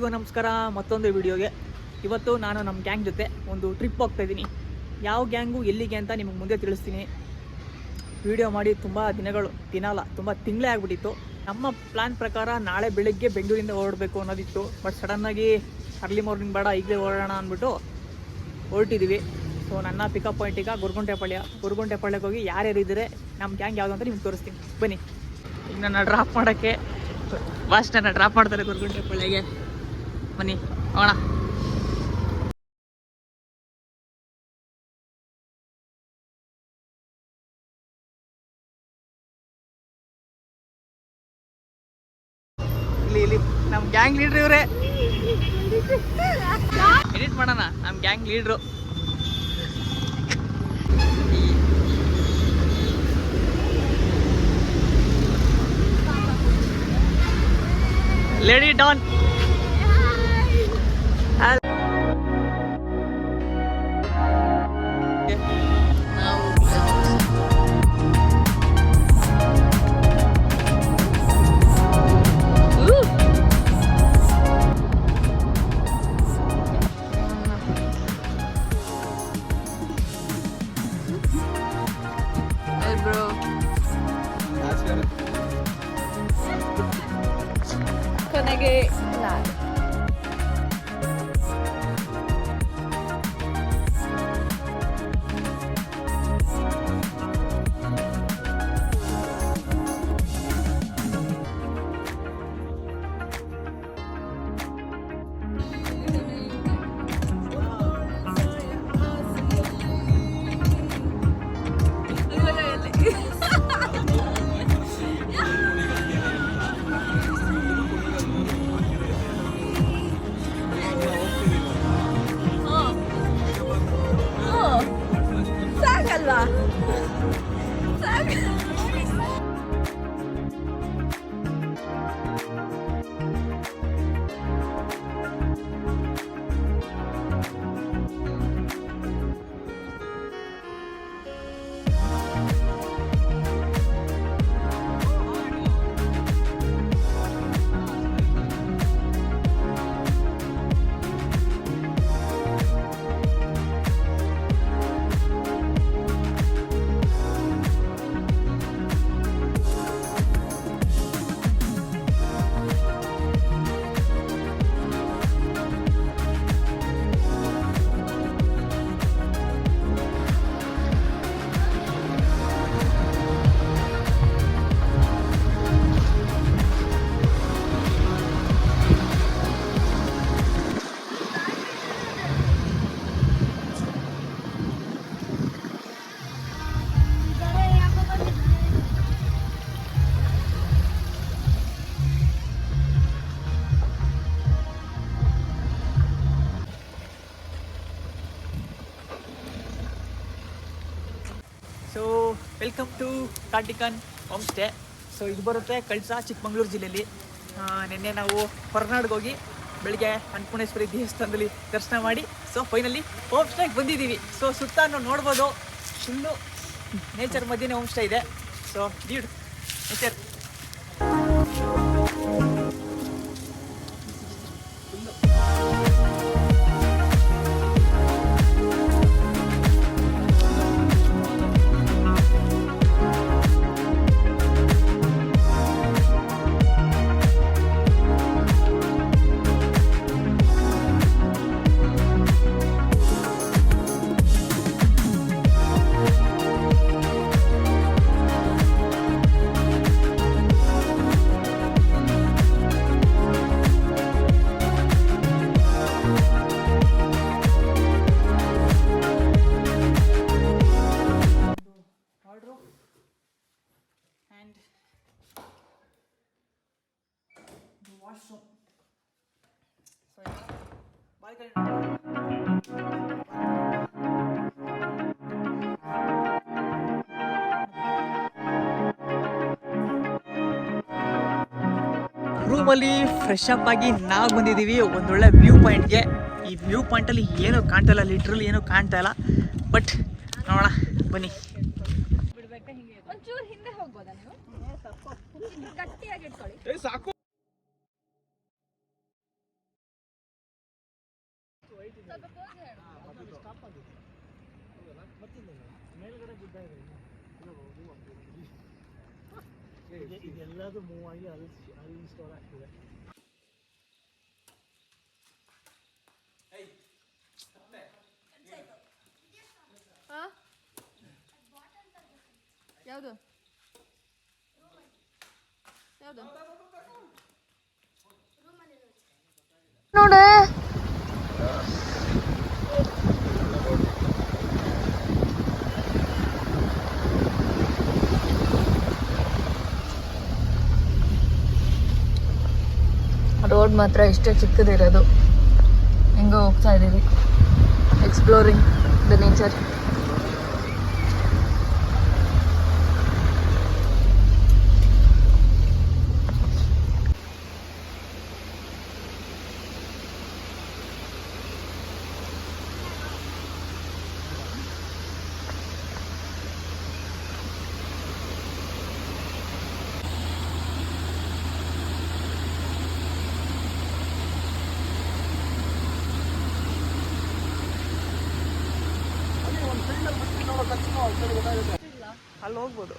ಎಲ್ರಿಗೂ ನಮಸ್ಕಾರ. ಮತ್ತೊಂದು ವಿಡಿಯೋಗೆ ಇವತ್ತು ನಾನು ನಮ್ಮ ಗ್ಯಾಂಗ್ ಜೊತೆ ಒಂದು ಟ್ರಿಪ್ ಹೋಗ್ತಾ ಇದ್ದೀನಿ. ಯಾವ ಗ್ಯಾಂಗು ಎಲ್ಲಿಗೆ ಅಂತ ನಿಮಗೆ ಮುಂದೆ ತಿಳಿಸ್ತೀನಿ. ವಿಡಿಯೋ ಮಾಡಿ ತುಂಬ ತುಂಬ ತಿಂಗಳೇ ಆಗಿಬಿಟ್ಟಿತ್ತು. ನಮ್ಮ ಪ್ಲ್ಯಾನ್ ಪ್ರಕಾರ ನಾಳೆ ಬೆಳಗ್ಗೆ ಬೆಂಗಳೂರಿಂದ ಹೊರಡಬೇಕು ಅನ್ನೋದಿತ್ತು. ಬಟ್ ಸಡನ್ನಾಗಿ ಅರ್ಲಿ ಮಾರ್ನಿಂಗ್ ಬೇಡ ಈಗಲೇ ಹೊರಡೋಣ ಅಂದ್ಬಿಟ್ಟು ಹೊರಟಿದ್ದೀವಿ. ಸೊ ನನ್ನ ಪಿಕಪ್ ಪಾಯಿಂಟ್ ಈಗ ಗುರುಗುಂಟೆಪಾಳ್ಯಕ್ಕೆ ಹೋಗಿ ಯಾರ್ಯಾರು ಇದ್ದರೆ ನಮ್ಮ ಗ್ಯಾಂಗ್ ಯಾವುದು ಅಂತ ನಿಮ್ಗೆ ತೋರಿಸ್ತೀನಿ. ಬನ್ನಿ. ಈಗ ನನ್ನ ಡ್ರಾಪ್ ಮಾಡೋಕ್ಕೆ ನನ್ನ ಡ್ರಾಪ್ ಮಾಡ್ತಾರೆ ಗುರುಗುಂಟೆಪಾಳ್ಯಗೆ. ಬನ್ನಿ ಹೋಗೋಣ. ಇಲ್ಲಿ ನಮ್ಮ ಗ್ಯಾಂಗ್ ಲೀಡ್ರ್ ಇವರೇ. ಎಡಿಟ್ ಮಾಡೋಣ. ನಮ್ಮ ಗ್ಯಾಂಗ್ ಲೀಡ್ರು ಲೇಡಿ ಡಾನ್. ಕೊನೆಗೆ ಸೊ ವೆಲ್ಕಮ್ ಟು ಕಾರ್ಟಿಕನ್ ಹೋಮ್ ಸ್ಟೇ. ಸೊ ಇದು ಬರುತ್ತೆ ಕಳಸ, ಚಿಕ್ಕಮಗಳೂರು ಜಿಲ್ಲೆಯಲ್ಲಿ. ನಿನ್ನೆ ನಾವು ಹೊರನಾಡಿಗೆ ಹೋಗಿ ಬೆಳಿಗ್ಗೆ ಅನ್ನಪೂರ್ಣೇಶ್ವರಿ ದೇವಸ್ಥಾನದಲ್ಲಿ ದರ್ಶನ ಮಾಡಿ ಸೊ ಫೈನಲಿ ಹೋಮ್ ಸ್ಟೇಗೆ ಬಂದಿದ್ದೀವಿ. ಸೊ ಸುತ್ತ ನೋಡ್ಬೋದು, ಫುಲ್ಲು ನೇಚರ್ ಮಧ್ಯೆ ಹೋಮ್ ಸ್ಟೇ ಇದೆ. So beauty nature. Washroom. So balcony. ರೂಮಲ್ಲಿ ಫ್ರೆಶ್ ಅಪ್ ಆಗಿ ನಾವು ಬಂದಿದ್ದೀವಿ ಒಂದೊಳ್ಳೆ ವ್ಯೂ ಪಾಯಿಂಟ್ಗೆ. ಈ ವ್ಯೂ ಪಾಯಿಂಟಲ್ಲಿ ಏನೂ ಕಾಣ್ತಾ ಇಲ್ಲ, ಲಿಟ್ರಲಿ ಏನೂ ಕಾಣ್ತಾ ಇಲ್ಲ. ಬಟ್ ನೋಡೋಣ ಬನ್ನಿ. ಒಂಚೂರು ಹಿಂದೆ ಹೋಗ್ಬೋದಾ ನೀವು? ಗಟ್ಟಿಯಾಗಿ ಇಟ್ಕೊಳ್ಳಿ. ಇದೆಲ್ಲದು ಮೂವ್ ಆಗಿ ಅಲ್ಲಿ ಸ್ಟೋರ್ ಆಗ್ತಿದೆ. ಯಾವುದು ಯಾವುದು ನೋಡು ರೋಡ್ ಮಾತ್ರ ಎಷ್ಟೇ ಚಿಕ್ಕದಿರೋದು. ಹೆಂಗೋ ಹೋಗ್ತಾ ಇದ್ದೀವಿ ಎಕ್ಸ್ಪ್ಲೋರಿಂಗ್ ದ ನೇಚರ್. ಅಲ್ಲಿ ಹೋಗ್ಬೋದು.